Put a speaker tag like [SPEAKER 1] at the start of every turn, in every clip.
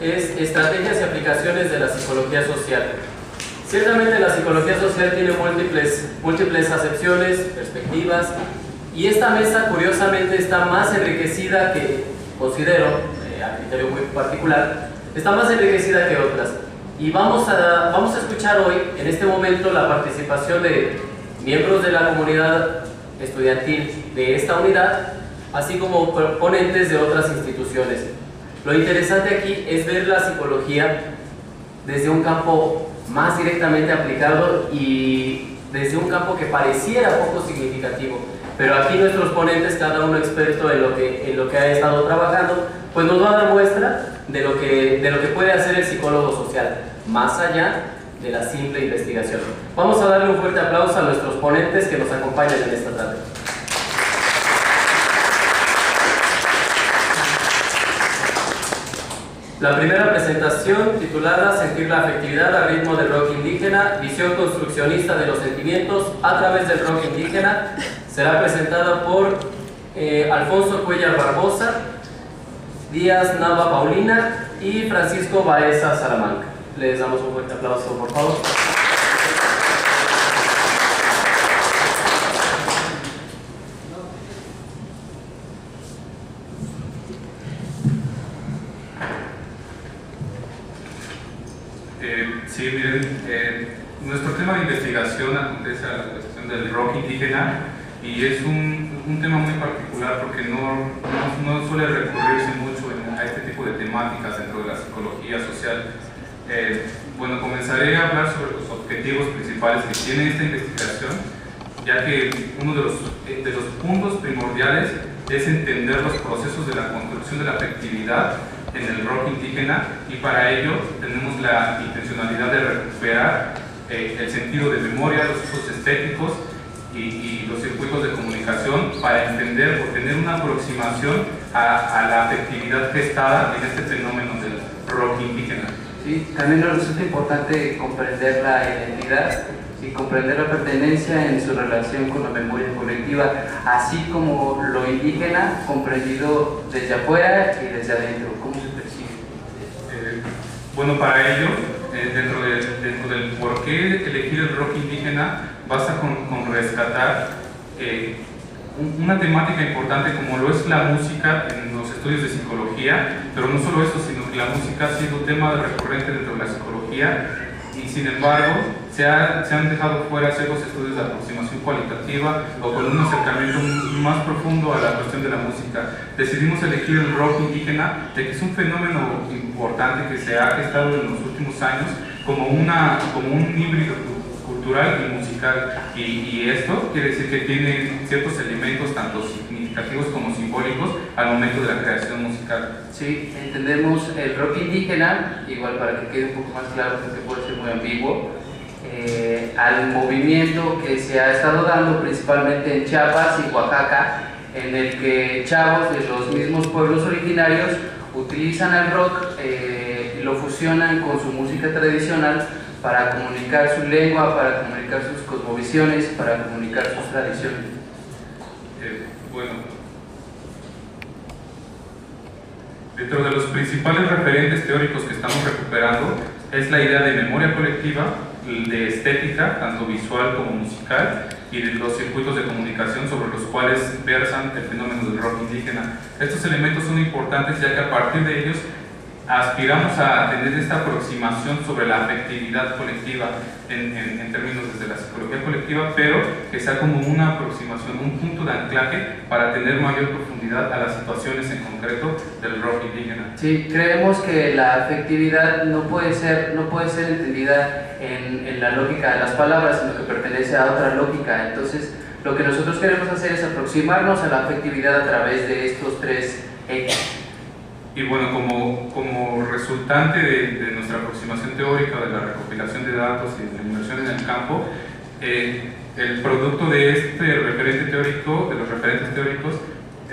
[SPEAKER 1] es Estrategias y aplicaciones de la psicología social. Ciertamente la psicología social tiene múltiples acepciones, perspectivas, y esta mesa curiosamente está más enriquecida que, considero, a criterio muy particular, está más enriquecida que otras. Y vamos a escuchar hoy, en este momento, la participación de miembros de la comunidad estudiantil de esta unidad, así como ponentes de otras instituciones. Lo interesante aquí es ver la psicología desde un campo más directamente aplicado y desde un campo que pareciera poco significativo. Pero aquí nuestros ponentes, cada uno experto en lo que ha estado trabajando, pues nos va a dar muestra de lo que puede hacer el psicólogo social, más allá de la simple investigación. Vamos a darle un fuerte aplauso a nuestros ponentes que nos acompañan en esta tarde. La primera presentación, titulada Sentir la afectividad al ritmo del rock indígena, visión construccionista de los sentimientos a través del rock indígena, será presentada por Alfonso Cuellar Barbosa, Díaz Nava Paulina y Francisco Baeza Salamanca. Les damos un fuerte aplauso, por favor.
[SPEAKER 2] Sí, miren, nuestro tema de investigación acontece a la cuestión del rock indígena y es un tema muy particular porque no suele recurrirse mucho a este tipo de temáticas dentro de la psicología social. Bueno, comenzaré a hablar sobre los objetivos principales que tiene esta investigación, ya que uno de los puntos primordiales es entender los procesos de la construcción de la afectividad en el rock indígena, y para ello tenemos la intencionalidad de recuperar el sentido de memoria, los usos estéticos y los circuitos de comunicación para entender o tener una aproximación a la afectividad gestada en este fenómeno del rock indígena.
[SPEAKER 3] Sí, también nos resulta importante comprender la identidad y comprender la pertenencia en su relación con la memoria colectiva, así como lo indígena comprendido desde afuera y desde adentro. ¿Cómo se percibe?
[SPEAKER 2] Bueno, para ello, dentro del por qué elegir el rock indígena, basta con rescatar una temática importante como lo es la música en los estudios de psicología, pero no solo eso, sino que la música ha sido tema recurrente dentro de la psicología, y sin embargo se han dejado fuera ciertos estudios de aproximación cualitativa o con un acercamiento más profundo a la cuestión de la música. Decidimos elegir el rock indígena, de que es un fenómeno importante que se ha gestado en los últimos años como un híbrido cultural y musical, y esto quiere decir que tiene ciertos elementos tanto significativos como simbólicos al momento de la creación musical.
[SPEAKER 3] Sí, entendemos el rock indígena, igual para que quede un poco más claro porque puede ser muy ambiguo, al movimiento que se ha estado dando principalmente en Chiapas y Oaxaca, en el que chavos de los mismos pueblos originarios utilizan el rock, lo fusionan con su música tradicional para comunicar su lengua, para comunicar sus cosmovisiones, para comunicar sus tradiciones.
[SPEAKER 2] Bueno, dentro de los principales referentes teóricos que estamos recuperando es la idea de memoria colectiva, de estética, tanto visual como musical, y de los circuitos de comunicación sobre los cuales versan el fenómeno del rock indígena. Estos elementos son importantes ya que a partir de ellos aspiramos a tener esta aproximación sobre la afectividad colectiva en términos desde la psicología colectiva, pero que sea como una aproximación, un punto de anclaje para tener mayor profundidad a las situaciones en concreto del rock indígena.
[SPEAKER 3] Sí, creemos que la afectividad no puede ser entendida en la lógica de las palabras, sino que pertenece a otra lógica. Entonces, lo que nosotros queremos hacer es aproximarnos a la afectividad a través de estos tres ejes.
[SPEAKER 2] Y bueno, como resultante de nuestra aproximación teórica, de la recopilación de datos y de la inversión en el campo, el producto de este referente teórico, de los referentes teóricos,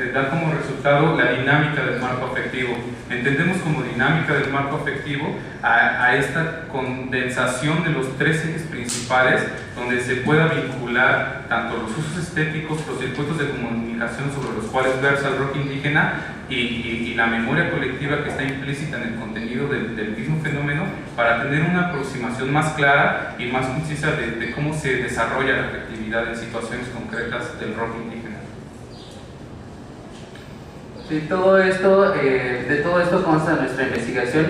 [SPEAKER 2] da como resultado la dinámica del marco afectivo. Entendemos como dinámica del marco afectivo a esta condensación de los tres ejes principales, donde se pueda vincular tanto los usos estéticos, los circuitos de comunicación sobre los cuales versa el rock indígena y la memoria colectiva que está implícita en el contenido del mismo fenómeno, para tener una aproximación más clara y más concisa de cómo se desarrolla la afectividad en situaciones concretas del rock indígena.
[SPEAKER 3] Sí, de todo esto consta nuestra investigación.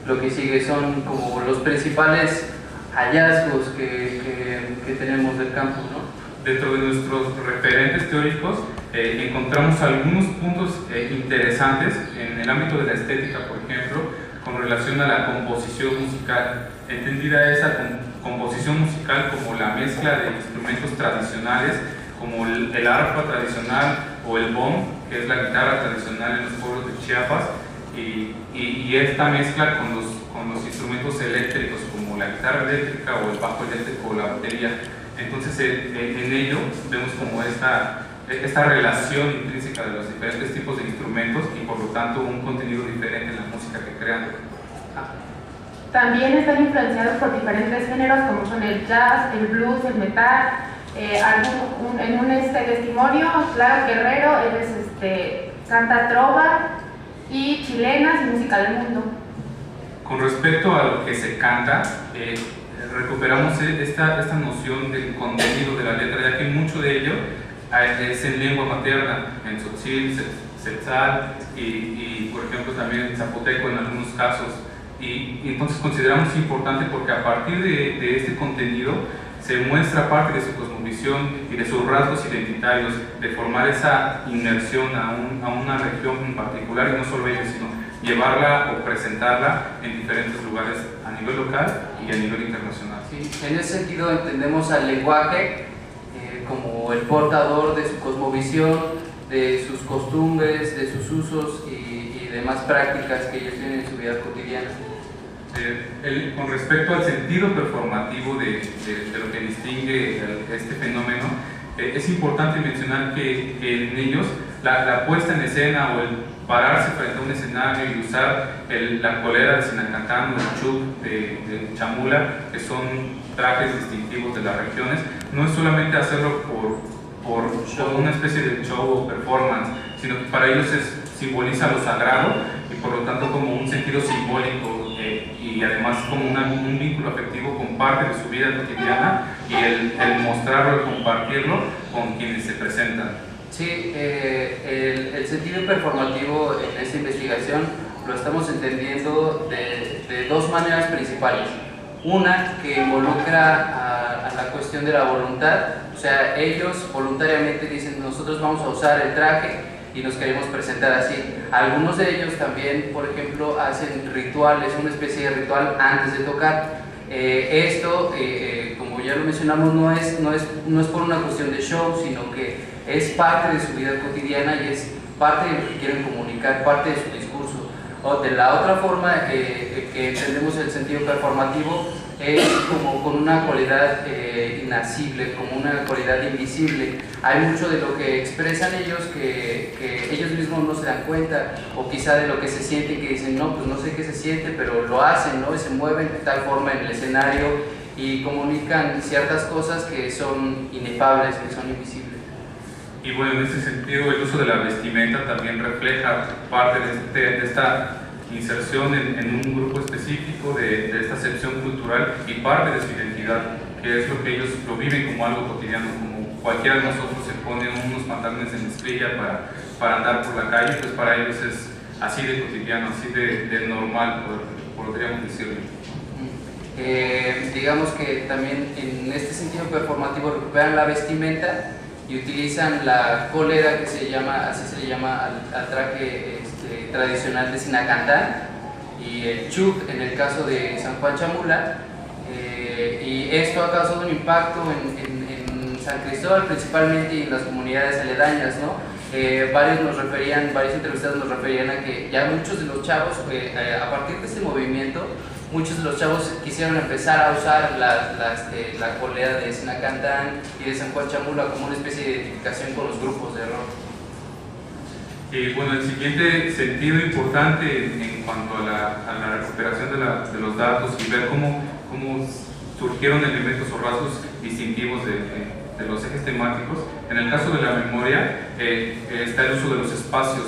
[SPEAKER 3] Lo que sigue son como los principales hallazgos que tenemos del campo, ¿no?
[SPEAKER 2] Dentro de nuestros referentes teóricos encontramos algunos puntos interesantes en el ámbito de la estética, por ejemplo, con relación a la composición musical. Entendida esa composición musical como la mezcla de instrumentos tradicionales, como el arpa tradicional o el bong, que es la guitarra tradicional en los pueblos de Chiapas, y esta mezcla con los instrumentos eléctricos como la guitarra eléctrica o el bajo eléctrico o la batería. Entonces en ello vemos como esta relación intrínseca de los diferentes tipos de instrumentos y por lo tanto un contenido diferente en la música que crean.
[SPEAKER 4] También están influenciados por diferentes géneros como son el jazz, el blues, el metal. En un testimonio, Claro Guerrero, canta trova y chilenas y música del mundo.
[SPEAKER 2] Con respecto a lo que se canta, recuperamos esta noción del contenido de la letra, ya que mucho de ello es en lengua materna, en tzotzil, tzetzal y por ejemplo también en zapoteco en algunos casos. Y entonces consideramos importante porque a partir de este contenido se muestra parte de su cosmovisión y de sus rasgos identitarios, de formar esa inmersión a una región en particular, y no solo ellos, sino llevarla o presentarla en diferentes lugares a nivel local y a nivel internacional.
[SPEAKER 3] Sí, en ese sentido entendemos al lenguaje como el portador de su cosmovisión, de sus costumbres, de sus usos y demás prácticas que ellos tienen en su vida cotidiana.
[SPEAKER 2] Con respecto al sentido performativo de lo que distingue este fenómeno, es importante mencionar que en ellos la puesta en escena o el pararse frente a un escenario y usar la colera de Sinacantán o el chuc de Chamula, que son trajes distintivos de las regiones, no es solamente hacerlo por una especie de show o performance, sino que para ellos simboliza lo sagrado y por lo tanto como un sentido simbólico y además como un vínculo afectivo con parte de su vida cotidiana y el mostrarlo, el compartirlo con quienes se presentan.
[SPEAKER 3] Sí, el sentido performativo en esta investigación lo estamos entendiendo de dos maneras principales. Una que involucra a la cuestión de la voluntad, o sea, ellos voluntariamente dicen nosotros vamos a usar el traje y nos queremos presentar así. Algunos de ellos también, por ejemplo, hacen rituales, una especie de ritual antes de tocar. Esto, como ya lo mencionamos, no es por una cuestión de show, sino que es parte de su vida cotidiana y es parte de lo que quieren comunicar, parte de su discurso. O de la otra forma que entendemos el sentido performativo es como con una cualidad inacible, como una cualidad invisible. Hay mucho de lo que expresan ellos que ellos mismos no se dan cuenta, o quizá de lo que se siente que dicen, no, pues no sé qué se siente, pero lo hacen, ¿no? Y se mueven de tal forma en el escenario y comunican ciertas cosas que son inefables, que son invisibles.
[SPEAKER 2] Y bueno, en ese sentido el uso de la vestimenta también refleja parte de esta inserción en un grupo específico, de esta acepción cultural y parte de su identidad, que es lo que ellos lo viven como algo cotidiano, como cualquiera de nosotros se pone unos pantalones en mezclilla para andar por la calle, pues para ellos es así de cotidiano, así de normal, podríamos decirlo.
[SPEAKER 3] Digamos que también en este sentido performativo recuperan la vestimenta y utilizan la cólera, que se llama, así se le llama al traje tradicional de Sinacantán, y el chuc en el caso de San Juan Chamula, y esto ha causado un impacto en San Cristóbal principalmente y en las comunidades aledañas, ¿no? Varios entrevistados nos referían a que ya muchos de los chavos, a partir de este movimiento, muchos de los chavos quisieron empezar a usar la colera de Sinacantán y de San Juan Chamula como una especie de identificación con los grupos de rock.
[SPEAKER 2] Y bueno, el siguiente sentido importante en cuanto a la recuperación de los datos y ver cómo surgieron elementos o rasgos distintivos de los ejes temáticos. En el caso de la memoria está el uso de los espacios.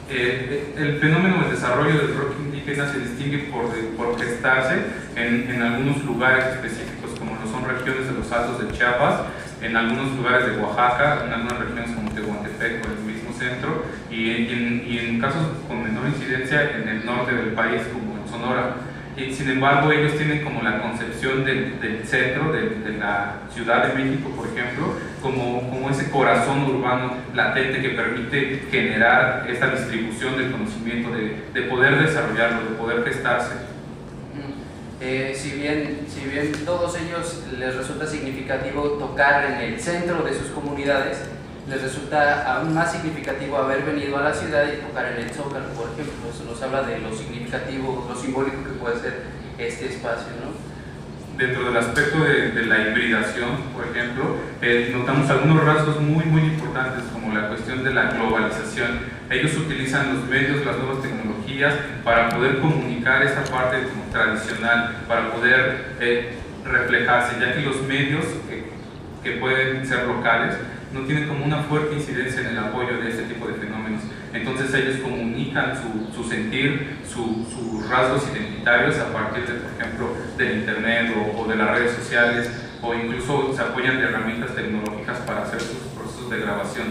[SPEAKER 2] El fenómeno del desarrollo del rock indígena se distingue por gestarse en algunos lugares específicos, como lo son regiones de los Altos de Chiapas, en algunos lugares de Oaxaca, en algunas regiones como Tehuantepec o el mismo centro, y en casos con menor incidencia en el norte del país, como en Sonora. Y sin embargo, ellos tienen como la concepción del centro, de la Ciudad de México, por ejemplo, como ese corazón urbano latente que permite generar esta distribución del conocimiento, de poder desarrollarlo, de poder gestarse.
[SPEAKER 3] Si bien todos ellos les resulta significativo tocar en el centro de sus comunidades, les resulta aún más significativo haber venido a la ciudad y tocar en el Zócalo, por ejemplo. Eso nos habla de lo significativo, lo simbólico que puede ser este espacio, ¿no?
[SPEAKER 2] Dentro del aspecto de la hibridación, por ejemplo, notamos algunos rasgos muy importantes, como la cuestión de la globalización. Ellos utilizan los medios, las nuevas tecnologías para poder comunicar esta parte como tradicional, para poder reflejarse, ya que los medios que pueden ser locales no tienen como una fuerte incidencia en el apoyo de este tipo de fenómenos. Entonces ellos comunican su sentir, sus rasgos identitarios a partir de, por ejemplo, del internet o de las redes sociales, o incluso se apoyan de herramientas tecnológicas para hacer sus procesos de grabación.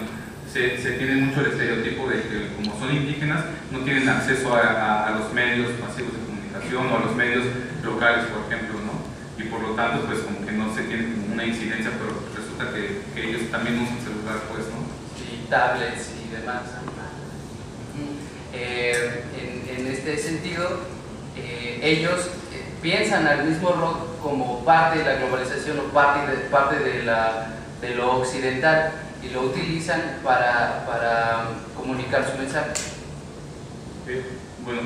[SPEAKER 2] Se tiene mucho el estereotipo de que como son indígenas no tienen acceso a los medios masivos de comunicación o a los medios locales, por ejemplo, ¿no? Y por lo tanto, pues como que no se tiene como una incidencia, pero resulta que ellos también usan celular, pues, ¿no?
[SPEAKER 3] Y tablets y demás. En este sentido, ellos piensan al mismo rock como parte de la globalización o parte de lo occidental, y lo utilizan para comunicar su mensaje.
[SPEAKER 2] Bueno,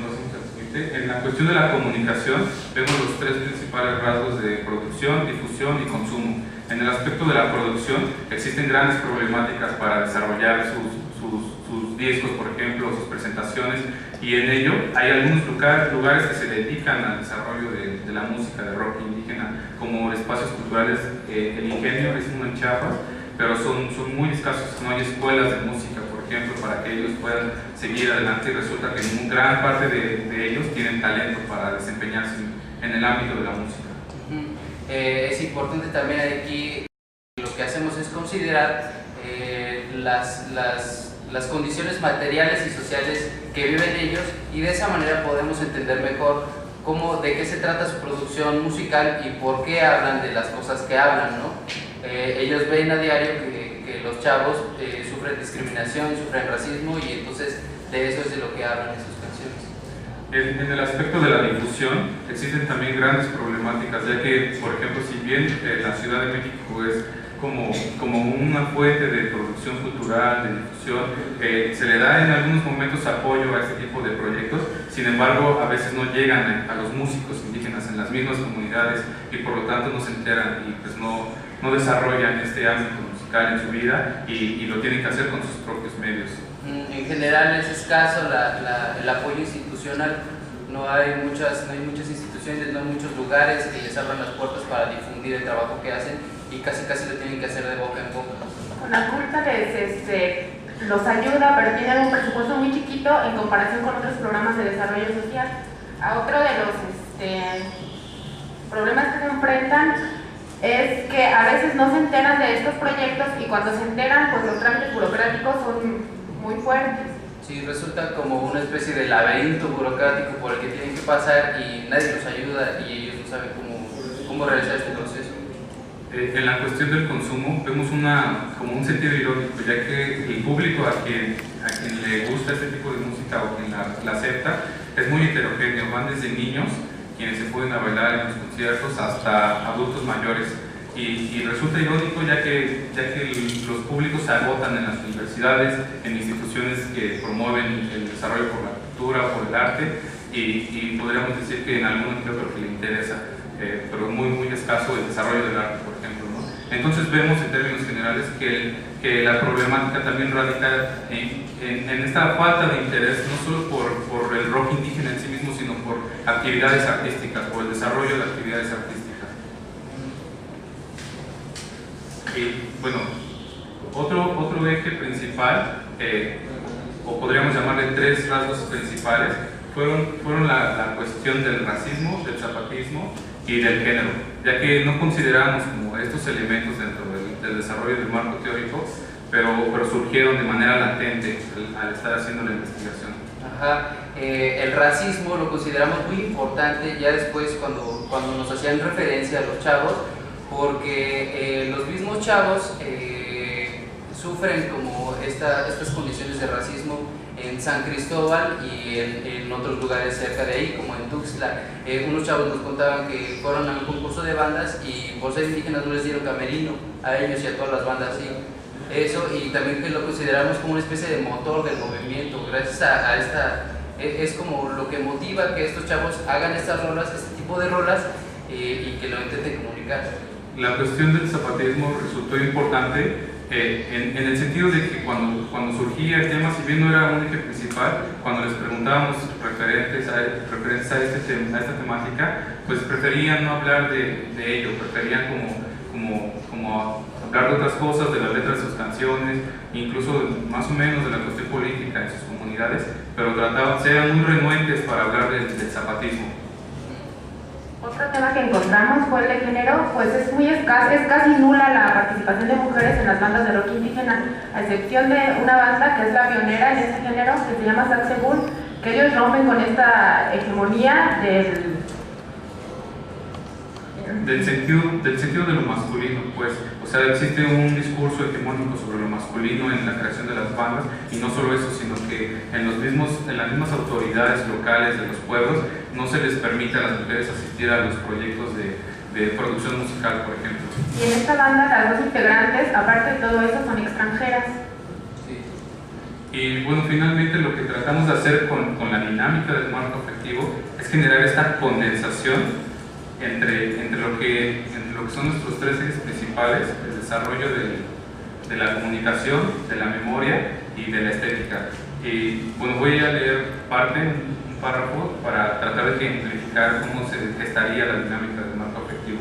[SPEAKER 2] en la cuestión de la comunicación vemos los tres principales rasgos de producción, difusión y consumo. En el aspecto de la producción existen grandes problemáticas para desarrollar sus discos, por ejemplo, sus presentaciones, y en ello hay algunos lugares que se dedican al desarrollo de la música de rock indígena, como espacios culturales. El Ingenio es uno en Chiapas, pero son muy escasos, no hay escuelas de música, por ejemplo, para que ellos puedan seguir adelante, y resulta que una gran parte de ellos tienen talento para desempeñarse en el ámbito de la música.
[SPEAKER 3] Es importante también aquí, lo que hacemos es considerar las condiciones materiales y sociales que viven ellos, y de esa manera podemos entender mejor de qué se trata su producción musical y por qué hablan de las cosas que hablan, ¿no? Ellos ven a diario que los chavos sufren discriminación, sufren racismo, y entonces de eso es de lo que hablan en sus canciones.
[SPEAKER 2] En el aspecto de la difusión existen también grandes problemáticas, ya que, por ejemplo, si bien la Ciudad de México es como una fuente de producción cultural, de difusión, se le da en algunos momentos apoyo a este tipo de proyectos, sin embargo a veces no llegan a los músicos indígenas en las mismas comunidades, y por lo tanto no se enteran y pues no desarrollan este ámbito musical en su vida, y lo tienen que hacer con sus propios medios.
[SPEAKER 3] En general es escaso el apoyo institucional. No hay muchas instituciones, no hay muchos lugares que les abran las puertas para difundir el trabajo que hacen, y casi lo tienen que hacer de boca en boca.
[SPEAKER 4] La culta los ayuda, pero tienen un presupuesto muy chiquito en comparación con otros programas de desarrollo social. A otro de los problemas que se enfrentan es que a veces no se enteran de estos proyectos, y cuando se enteran, pues los trámites burocráticos son muy fuertes.
[SPEAKER 3] Sí, resulta como una especie de laberinto burocrático por el que tienen que pasar, y nadie los ayuda, y ellos no saben cómo realizar este proceso.
[SPEAKER 2] En la cuestión del consumo vemos como un sentido irónico, ya que el público a quien le gusta este tipo de música o quien la acepta es muy heterogéneo. Van desde niños, quienes se pueden a bailar en los conciertos, hasta adultos mayores, y resulta irónico ya que los públicos se agotan en las universidades, en instituciones que promueven el desarrollo por la cultura, por el arte, y podríamos decir que en algunos creo que le interesa, pero muy escaso el desarrollo del arte, por ejemplo, ¿no? Entonces vemos en términos generales que la problemática también radica en esta falta de interés, no solo por el rock indígena en sí mismo, sino por actividades artísticas, por el desarrollo de actividades artísticas. Y bueno, otro eje principal, o podríamos llamarle tres rasgos principales, fueron la cuestión del racismo, del zapatismo y del género, ya que no consideramos como estos elementos dentro del desarrollo del marco teórico, pero surgieron de manera latente al estar haciendo la investigación.
[SPEAKER 3] Ajá. El racismo lo consideramos muy importante ya después cuando nos hacían referencia a los chavos, porque los mismos chavos sufren como estas condiciones de racismo en San Cristóbal y en otros lugares cerca de ahí, como en Tuxtla. Unos chavos nos contaban que fueron a un concurso de bandas y por ser indígenas no les dieron camerino a ellos y a todas las bandas, sí. Eso, y también que lo consideramos como una especie de motor del movimiento. Gracias a esta, es como lo que motiva que estos chavos hagan estas rolas, este tipo de rolas, y que lo intenten comunicar.
[SPEAKER 2] La cuestión del zapatismo resultó importante en el sentido de que cuando surgía el tema, si bien no era un eje principal, cuando les preguntábamos referentes a esta temática, pues preferían no hablar de ello, preferían como hablar de otras cosas, de las letras de sus canciones, incluso más o menos de la cuestión política en sus comunidades, pero eran muy renuentes para hablar del zapatismo.
[SPEAKER 4] Otro tema que encontramos fue el de género, pues es casi nula la participación de mujeres en las bandas de rock indígena, a excepción de una banda que es la pionera en este género, que se llama Saxebul, que ellos rompen con esta hegemonía
[SPEAKER 2] del sentido de lo masculino, pues, o sea, existe un discurso hegemónico sobre lo masculino en la creación de las bandas, y no solo eso, sino que en las mismas autoridades locales de los pueblos no se les permite a las mujeres asistir a los proyectos de producción musical, por ejemplo.
[SPEAKER 4] Y en esta banda las dos integrantes, aparte de todo eso, son extranjeras.
[SPEAKER 2] Sí. Y bueno, finalmente lo que tratamos de hacer con la dinámica del marco afectivo es generar esta condensación entre lo que son nuestros tres ejes principales: el desarrollo de la comunicación, de la memoria y de la estética. Y bueno, voy a leer un párrafo para tratar de ejemplificar cómo se gestaría la dinámica del marco afectivo.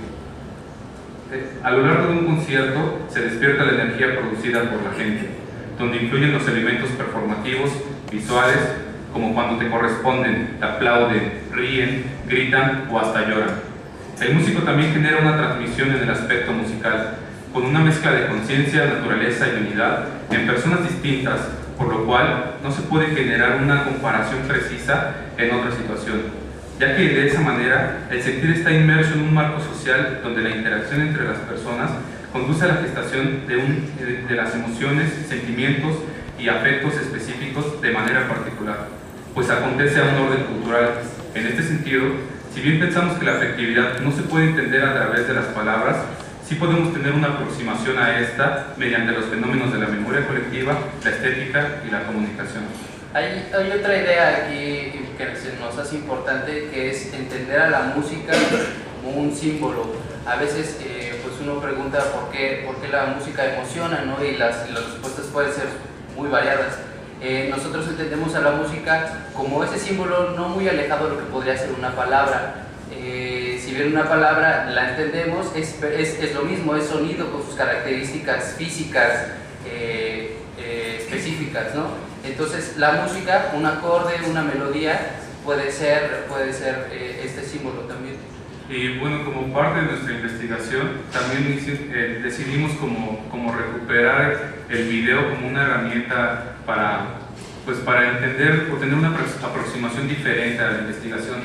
[SPEAKER 2] A lo largo de un concierto se despierta la energía producida por la gente, donde influyen los elementos performativos, visuales, como cuando te corresponden, te aplauden, ríen, gritan o hasta lloran. El músico también genera una transmisión en el aspecto musical, con una mezcla de conciencia, naturaleza y unidad en personas distintas, por lo cual no se puede generar una comparación precisa en otra situación, ya que de esa manera el sentir está inmerso en un marco social donde la interacción entre las personas conduce a la gestación de las emociones, sentimientos y afectos específicos de manera particular, pues acontece a un orden cultural. En este sentido, si bien pensamos que la afectividad no se puede entender a través de las palabras, sí podemos tener una aproximación a esta mediante los fenómenos de la memoria colectiva, la estética y la comunicación.
[SPEAKER 3] Hay otra idea aquí que se nos hace importante, que es entender a la música como un símbolo. A veces pues uno pregunta por qué la música emociona, ¿no? Y las respuestas pueden ser muy variadas. Nosotros entendemos a la música como ese símbolo no muy alejado de lo que podría ser una palabra. Si bien una palabra la entendemos, es lo mismo, es sonido con sus características físicas específicas, ¿no? Entonces la música, un acorde, una melodía, puede ser este símbolo también.
[SPEAKER 2] Y bueno, como parte de nuestra investigación, también decidimos como recuperar el video como una herramienta para entender o tener una aproximación diferente a la investigación.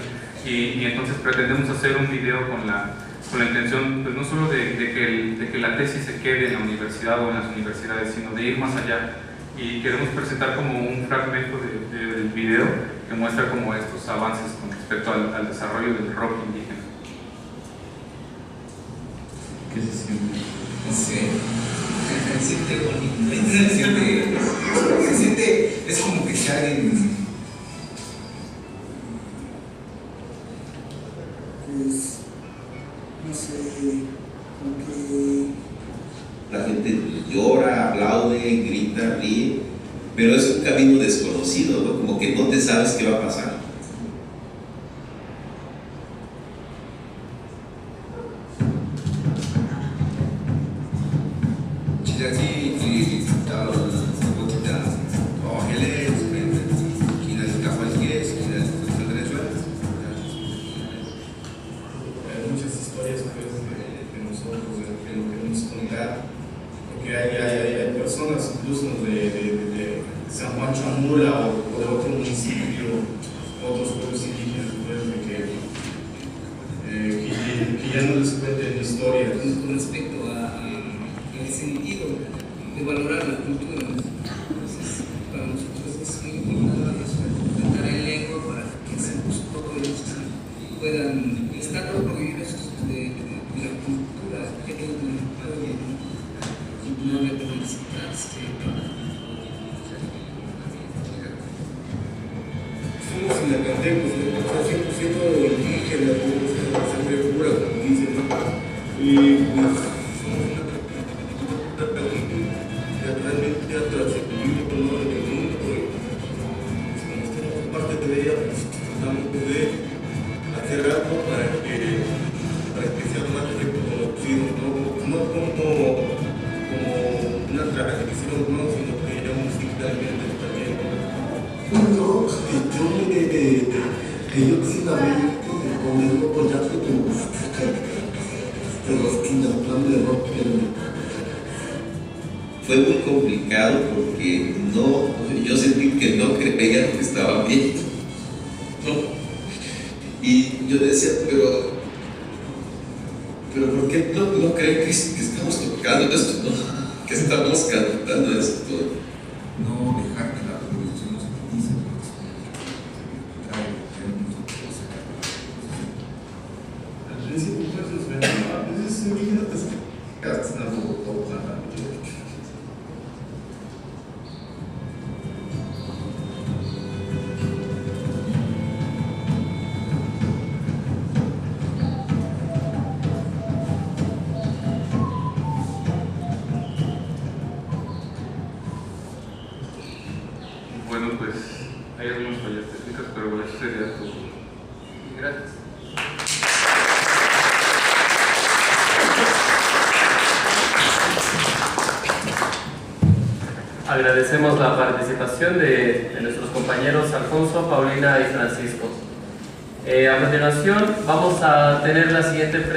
[SPEAKER 2] Y entonces pretendemos hacer un video con la intención, pues no solo de que la tesis se quede en la universidad o en las universidades, sino de ir más allá. Y queremos presentar como un fragmento del video que muestra como estos avances con respecto al desarrollo del rock indígena.
[SPEAKER 5] ¿Qué se siente? Se siente bonito, se siente, es como que estar
[SPEAKER 6] pues, no sé, como que
[SPEAKER 5] la gente llora, aplaude, grita, ríe, pero es un camino desconocido, ¿no? Como que no te sabes qué va a pasar.
[SPEAKER 6] 제작진이 따로 보다 해외 기나 capacidades de Venezuela.
[SPEAKER 7] Muchas historias pues, de nosotros que no queremos contar, porque hay personas incluso de San Juan Chamula o de otro municipio, otros pueblos indígenas, pues, que ya no les cuenten historias.
[SPEAKER 6] Con respecto en el sentido de valorar la cultura. Entonces, para nosotros es muy importante tratar en lengua para que todos puedan estar orgullosos de la cultura que tienen en el pueblo y no necesitarse.
[SPEAKER 7] Somos inacantecos, siendo indígenas, sangre pura, como dicen, ¿no? Y pues somos realmente atractivos por lo del mundo, porque como estamos parte de ella, pues tratamos de hacer algo para que sea más reconocido, no como una tradición, ¿no? Sino que ya musicalmente también.
[SPEAKER 8] No, yo precisamente con el proyecto de los plan de rock
[SPEAKER 5] Fue muy complicado porque yo sentí que no creía que estaba bien, ¿no? Y yo decía, pero ¿por qué no creen que estamos tocando esto, no? Que estamos cantando esto?
[SPEAKER 6] No dejar que la revolución nos utilice para
[SPEAKER 7] Al principio pues nos ven, a veces indígenas gastas na Bogotá, na
[SPEAKER 2] Bueno, pues hay algunas fallas técnicas, pero eso sería todo.
[SPEAKER 3] Gracias.
[SPEAKER 1] Agradecemos la participación de nuestros compañeros Alfonso, Paulina y Francisco. A continuación vamos a tener la siguiente presentación.